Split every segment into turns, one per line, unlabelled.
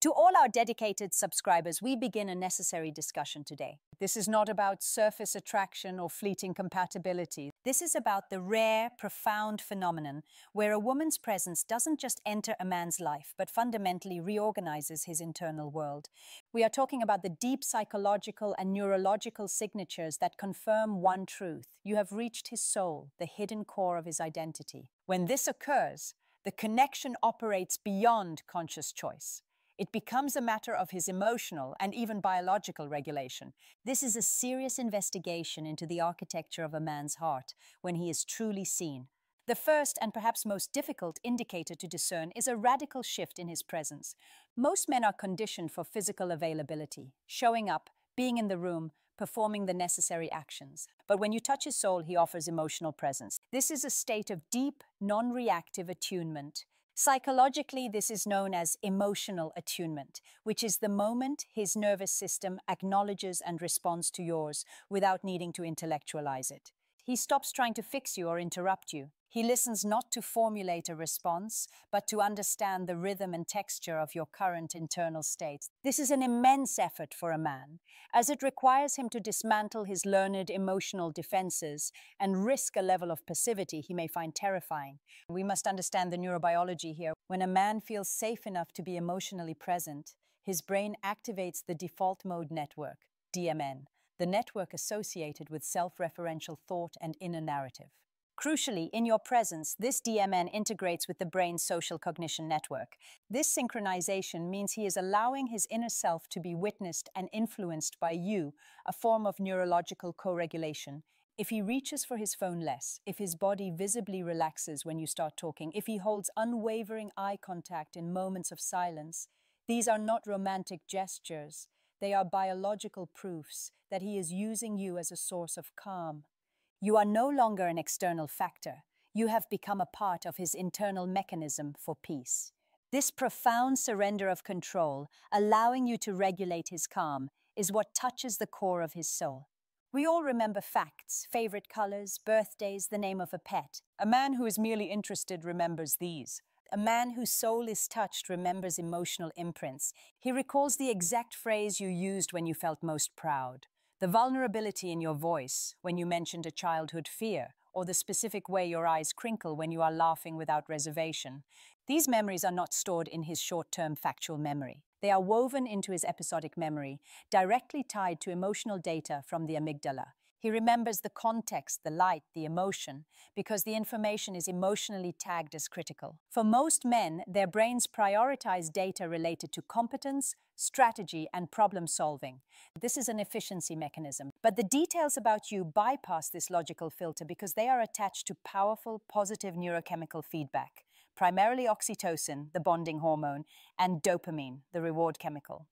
To all our dedicated subscribers, we begin a necessary discussion today. This is not about surface attraction or fleeting compatibility. This is about the rare, profound phenomenon where a woman's presence doesn't just enter a man's life, but fundamentally reorganizes his internal world. We are talking about the deep psychological and neurological signatures that confirm one truth. You have reached his soul, the hidden core of his identity. When this occurs, the connection operates beyond conscious choice. It becomes a matter of his emotional and even biological regulation. This is a serious investigation into the architecture of a man's heart when he is truly seen. The first and perhaps most difficult indicator to discern is a radical shift in his presence. Most men are conditioned for physical availability, showing up, being in the room, performing the necessary actions. But when you touch his soul, he offers emotional presence. This is a state of deep, non-reactive attunement. Psychologically, this is known as emotional attunement, which is the moment his nervous system acknowledges and responds to yours without needing to intellectualize it. He stops trying to fix you or interrupt you. He listens not to formulate a response, but to understand the rhythm and texture of your current internal state. This is an immense effort for a man, as it requires him to dismantle his learned emotional defenses and risk a level of passivity he may find terrifying. We must understand the neurobiology here. When a man feels safe enough to be emotionally present, his brain activates the default mode network, DMN, the network associated with self-referential thought and inner narrative. Crucially, in your presence, this DMN integrates with the brain's social cognition network. This synchronization means he is allowing his inner self to be witnessed and influenced by you, a form of neurological co-regulation. If he reaches for his phone less, if his body visibly relaxes when you start talking, if he holds unwavering eye contact in moments of silence, these are not romantic gestures. They are biological proofs that he is using you as a source of calm. You are no longer an external factor. You have become a part of his internal mechanism for peace. This profound surrender of control, allowing you to regulate his calm, is what touches the core of his soul. We all remember facts, favorite colors, birthdays, the name of a pet. A man who is merely interested remembers these. A man whose soul is touched remembers emotional imprints. He recalls the exact phrase you used when you felt most proud, the vulnerability in your voice when you mentioned a childhood fear, or the specific way your eyes crinkle when you are laughing without reservation. These memories are not stored in his short-term factual memory. They are woven into his episodic memory, directly tied to emotional data from the amygdala. He remembers the context, the light, the emotion, because the information is emotionally tagged as critical. For most men, their brains prioritize data related to competence, strategy, and problem solving. This is an efficiency mechanism. But the details about you bypass this logical filter because they are attached to powerful, positive neurochemical feedback, primarily oxytocin, the bonding hormone, and dopamine, the reward chemical.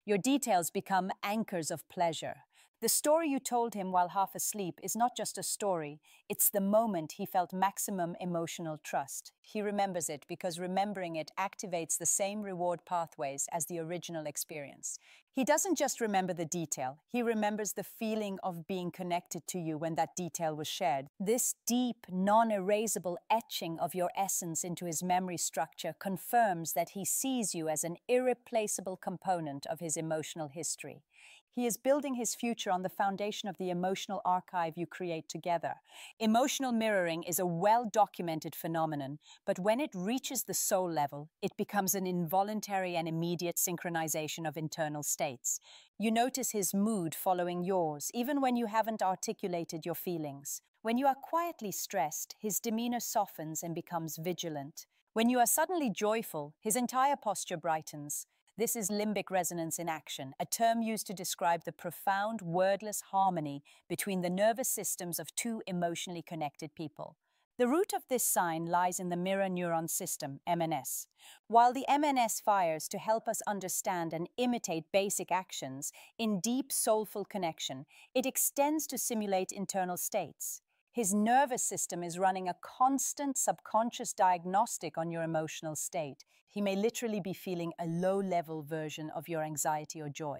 Your details become anchors of pleasure. The story you told him while half asleep is not just a story, it's the moment he felt maximum emotional trust. He remembers it because remembering it activates the same reward pathways as the original experience. He doesn't just remember the detail, he remembers the feeling of being connected to you when that detail was shared. This deep, non-erasable etching of your essence into his memory structure confirms that he sees you as an irreplaceable component of his emotional history. He is building his future on the foundation of the emotional archive you create together. Emotional mirroring is a well-documented phenomenon, but when it reaches the soul level, it becomes an involuntary and immediate synchronization of internal states. You notice his mood following yours, even when you haven't articulated your feelings. When you are quietly stressed, his demeanor softens and becomes vigilant. When you are suddenly joyful, his entire posture brightens. This is limbic resonance in action, a term used to describe the profound, wordless harmony between the nervous systems of two emotionally connected people. The root of this sign lies in the mirror neuron system, MNS. While the MNS fires to help us understand and imitate basic actions in deep, soulful connection, it extends to simulate internal states. His nervous system is running a constant subconscious diagnostic on your emotional state. He may literally be feeling a low-level version of your anxiety or joy.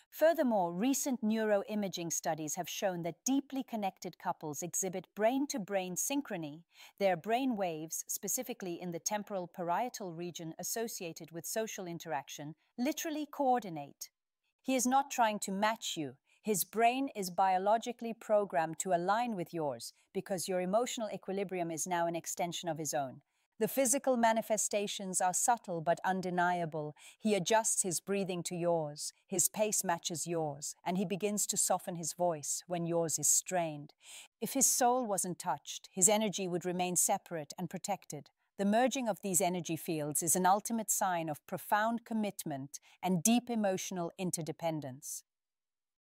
Furthermore, recent neuroimaging studies have shown that deeply connected couples exhibit brain-to-brain synchrony. Their brain waves, specifically in the temporal parietal region associated with social interaction, literally coordinate. He is not trying to match you. His brain is biologically programmed to align with yours because your emotional equilibrium is now an extension of his own. The physical manifestations are subtle but undeniable. He adjusts his breathing to yours, his pace matches yours, and he begins to soften his voice when yours is strained. If his soul wasn't touched, his energy would remain separate and protected. The merging of these energy fields is an ultimate sign of profound commitment and deep emotional interdependence.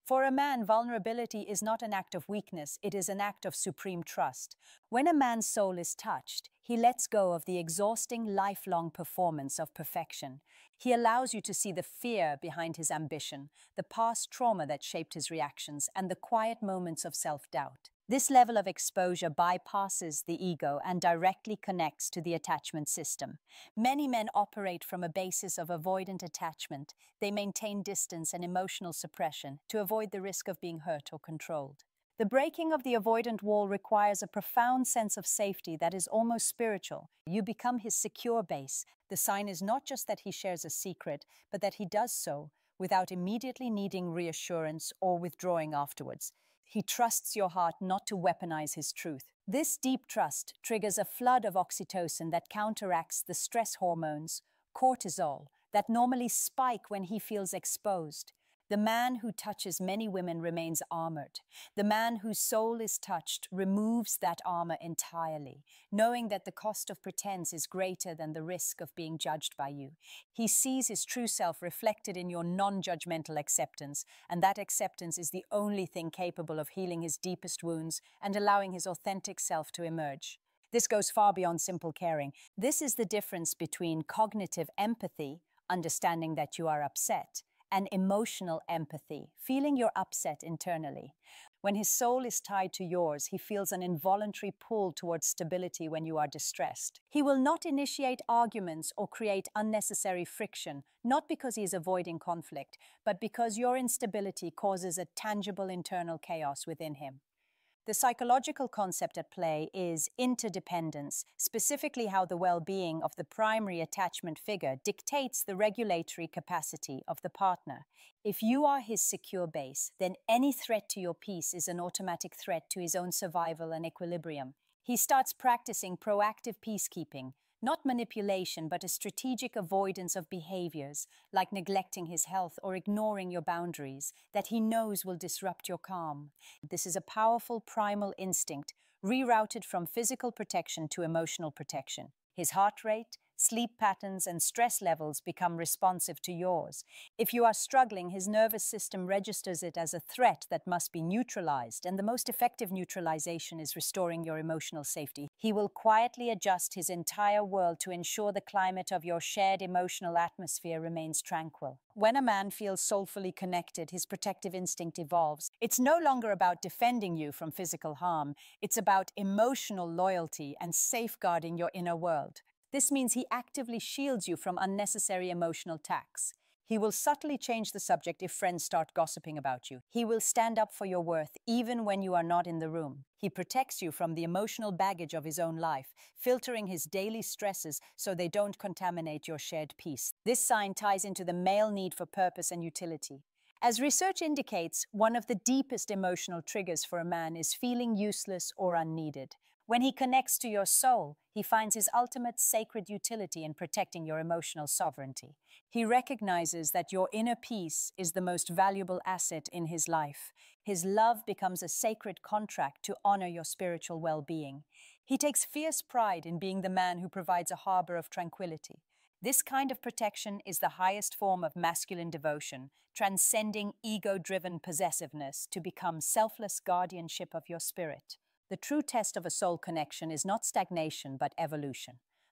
For a man, vulnerability is not an act of weakness, it is an act of supreme trust. When a man's soul is touched, he lets go of the exhausting, lifelong performance of perfection. He allows you to see the fear behind his ambition, the past trauma that shaped his reactions, and the quiet moments of self-doubt. This level of exposure bypasses the ego and directly connects to the attachment system. Many men operate from a basis of avoidant attachment. They maintain distance and emotional suppression to avoid the risk of being hurt or controlled. The breaking of the avoidant wall requires a profound sense of safety that is almost spiritual. You become his secure base. The sign is not just that he shares a secret, but that he does so without immediately needing reassurance or withdrawing afterwards. He trusts your heart not to weaponize his truth. This deep trust triggers a flood of oxytocin that counteracts the stress hormones, cortisol, that normally spike when he feels exposed. The man who touches many women remains armored. The man whose soul is touched removes that armor entirely, knowing that the cost of pretense is greater than the risk of being judged by you. He sees his true self reflected in your non-judgmental acceptance, and that acceptance is the only thing capable of healing his deepest wounds and allowing his authentic self to emerge. This goes far beyond simple caring. This is the difference between cognitive empathy, understanding that you are upset, and emotional empathy, feeling your upset internally. When his soul is tied to yours, he feels an involuntary pull towards stability when you are distressed. He will not initiate arguments or create unnecessary friction, not because he is avoiding conflict, but because your instability causes a tangible internal chaos within him. The psychological concept at play is interdependence, specifically how the well-being of the primary attachment figure dictates the regulatory capacity of the partner. If you are his secure base, then any threat to your peace is an automatic threat to his own survival and equilibrium. He starts practicing proactive peacekeeping, not manipulation, but a strategic avoidance of behaviors, like neglecting his health or ignoring your boundaries, that he knows will disrupt your calm. This is a powerful primal instinct, rerouted from physical protection to emotional protection. His heart rate, sleep patterns, and stress levels become responsive to yours. If you are struggling, his nervous system registers it as a threat that must be neutralized, and the most effective neutralization is restoring your emotional safety. He will quietly adjust his entire world to ensure the climate of your shared emotional atmosphere remains tranquil. When a man feels soulfully connected, his protective instinct evolves. It's no longer about defending you from physical harm. It's about emotional loyalty and safeguarding your inner world. This means he actively shields you from unnecessary emotional attacks. He will subtly change the subject if friends start gossiping about you. He will stand up for your worth even when you are not in the room. He protects you from the emotional baggage of his own life, filtering his daily stresses so they don't contaminate your shared peace. This sign ties into the male need for purpose and utility. As research indicates, one of the deepest emotional triggers for a man is feeling useless or unneeded. When he connects to your soul, he finds his ultimate sacred utility in protecting your emotional sovereignty. He recognizes that your inner peace is the most valuable asset in his life. His love becomes a sacred contract to honor your spiritual well-being. He takes fierce pride in being the man who provides a harbor of tranquility. This kind of protection is the highest form of masculine devotion, transcending ego-driven possessiveness to become selfless guardianship of your spirit. The true test of a soul connection is not stagnation, but evolution.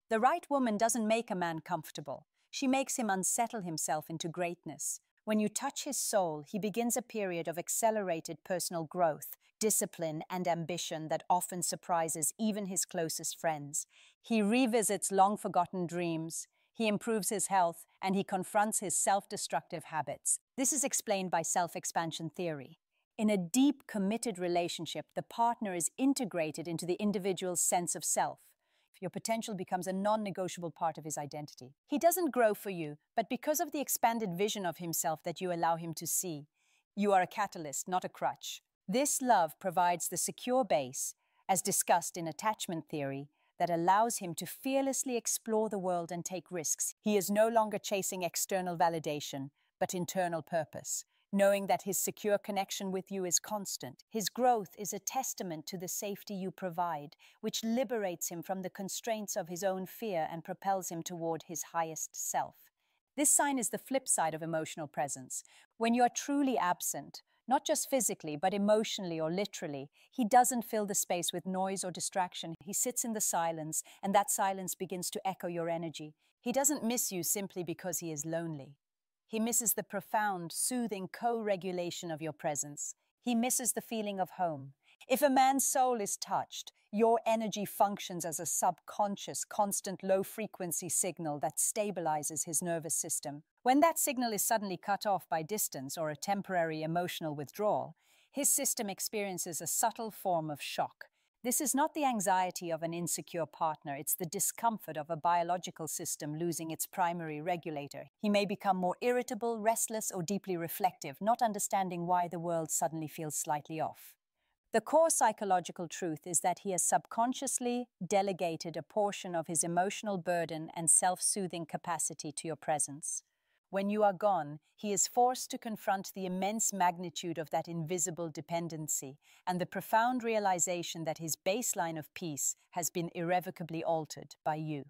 The right woman doesn't make a man comfortable. She makes him unsettle himself into greatness. When you touch his soul, he begins a period of accelerated personal growth, discipline, and ambition that often surprises even his closest friends. He revisits long-forgotten dreams. he improves his health, and he confronts his self-destructive habits. This is explained by self-expansion theory. In a deep, committed relationship, the partner is integrated into the individual's sense of self. Your potential becomes a non-negotiable part of his identity. He doesn't grow for you, but because of the expanded vision of himself that you allow him to see. You are a catalyst, not a crutch. This love provides the secure base, as discussed in attachment theory, that allows him to fearlessly explore the world and take risks. He is no longer chasing external validation, but internal purpose. Knowing that his secure connection with you is constant. His growth is a testament to the safety you provide, which liberates him from the constraints of his own fear and propels him toward his highest self. This sign is the flip side of emotional presence. When you are truly absent, not just physically, but emotionally or literally, he doesn't fill the space with noise or distraction. He sits in the silence, and that silence begins to echo your energy. He doesn't miss you simply because he is lonely. He misses the profound, soothing co-regulation of your presence. He misses the feeling of home. If a man's soul is touched, your energy functions as a subconscious, constant low-frequency signal that stabilizes his nervous system. When that signal is suddenly cut off by distance or a temporary emotional withdrawal, his system experiences a subtle form of shock. This is not the anxiety of an insecure partner, it's the discomfort of a biological system losing its primary regulator. He may become more irritable, restless, or deeply reflective, not understanding why the world suddenly feels slightly off. The core psychological truth is that he has subconsciously delegated a portion of his emotional burden and self-soothing capacity to your presence. When you are gone, he is forced to confront the immense magnitude of that invisible dependency and the profound realization that his baseline of peace has been irrevocably altered by you.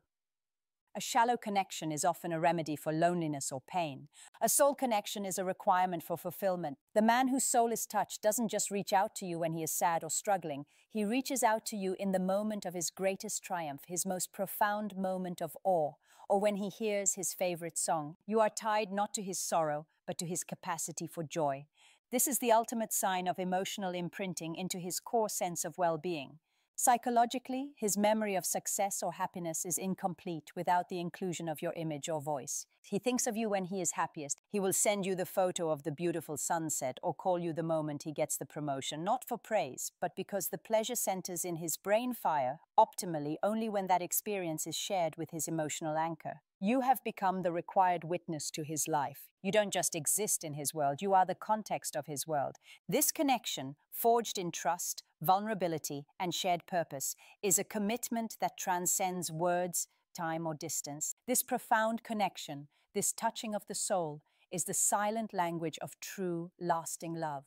A shallow connection is often a remedy for loneliness or pain. A soul connection is a requirement for fulfillment. The man whose soul is touched doesn't just reach out to you when he is sad or struggling. He reaches out to you in the moment of his greatest triumph, his most profound moment of awe, or when he hears his favorite song. You are tied not to his sorrow, but to his capacity for joy. This is the ultimate sign of emotional imprinting into his core sense of well-being. Psychologically, his memory of success or happiness is incomplete without the inclusion of your image or voice. He thinks of you when he is happiest. He will send you the photo of the beautiful sunset or call you the moment he gets the promotion, not for praise, but because the pleasure centers in his brain fire optimally only when that experience is shared with his emotional anchor. You have become the required witness to his life. You don't just exist in his world, you are the context of his world. This connection, forged in trust, vulnerability, and shared purpose, is a commitment that transcends words, time, or distance. This profound connection, this touching of the soul, is the silent language of true, lasting love.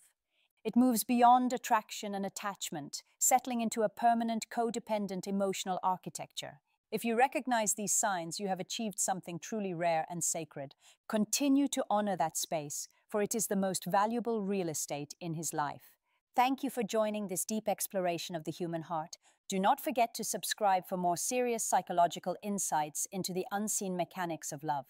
It moves beyond attraction and attachment, settling into a permanent, codependent emotional architecture. If you recognize these signs, you have achieved something truly rare and sacred. Continue to honor that space, for it is the most valuable real estate in his life. Thank you for joining this deep exploration of the human heart. Do not forget to subscribe for more serious psychological insights into the unseen mechanics of love.